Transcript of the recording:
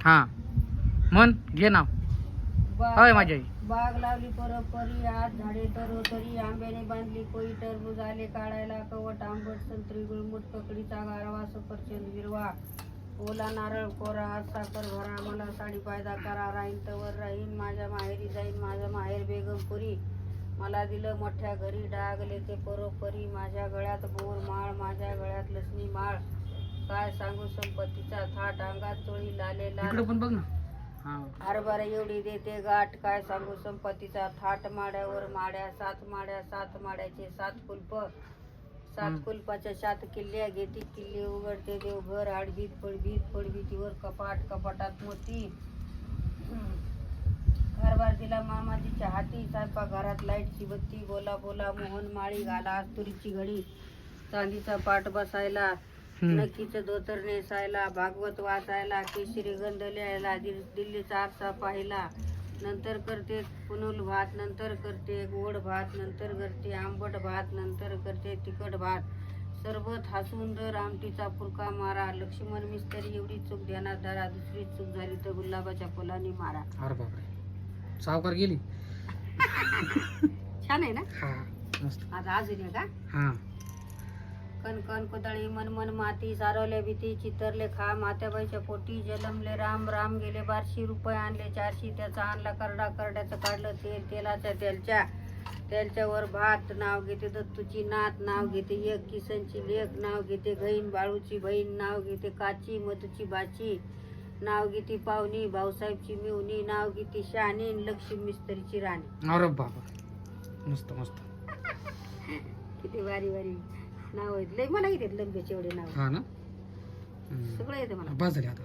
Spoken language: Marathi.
हा मन घे नाव. होय माझी आई. बाग लावली परी आज झाडे तरी आंब्याने बांधली कोई टरबूज आले काढायला कवट आंबट संत्री गुळमुट ककडीचा गारवा सफरचंद हिरवा ओला नारळ कोरा आज साखर भरा मला साडी पायदा करा राहीन तवर राहीन माझ्या माहेरी जाईन माझं माहेर बेगमपुरी मला दिलं मोठ्या घरी डागले ते परोपरी माझ्या गळ्यात बोर माळ माझ्या गळ्यात लक्ष्मी माळ काय सांगू संपत्तीचा थाट अंगात चोळी लाले लाल पण बघ ना. हा हरभरा एवढी देते गाठ काय सांगू संपत्तीचा थाट माड्यावर माड्या सात माड्याचे 7 कुलप 7 कुलपाच्या 7 किल्ल्या घेती किल्ले उघडते देवघर आडबीत पडबीतीवर कपाट कपाटात मोती घरबार दिला मामाजीच्या हाती स्वयंपाक घरात लाईटची बत्ती बोला मोहन माळी घाला आस्तुरीची घडी चांदीचा पाट बसायला नक्कीचं धोतर नेसायला भागवत वाचायला केशरी गंध लिहायला दिल्लीचा आरसा पाहिला नंतर करते पुनूल भात नंतर करते गोड भात नंतर करते आंबट भात नंतर करते तिखट भात सरबत हसून दर आमटीचा पुरका मारा लक्ष्मण मिस्त्री एवढी चूक ध्यानात धरा दुसरी चूक झाली तर गुलाबाच्या फुलांनी मारा. अरे बापरे सावकार गेली. छान आहे ना. हा मस्त. आता अजून आहे का. हा कणकण कुदळी मनमन माती सारवल्या भीती चितरले खा मात्याबाईच्या पोटी जलमले राम राम गेले 1200 रुपये आणले 400 त्याचा आणला करडा करड्याचं काढलं तेल तेलाच्या तेलच्यावर भात नाव घेते दत्तूची नात नाव घेते एक किसनची लेक नाव घेते गहीन बाळूची बहीण नाव घेते काची मधूची बाची नाव घेते पाहुणी भाऊसाहेबची मिवणी नाव घेते शहाणी लक्ष्मी मिस्त्रीची राणी. अरे बाबा मस्त मस्त. किती वारी नाव आहेत लय मला येतात लंबेचे एवढे नाव. हा ना सगळं येतं मला. बस झाली आता.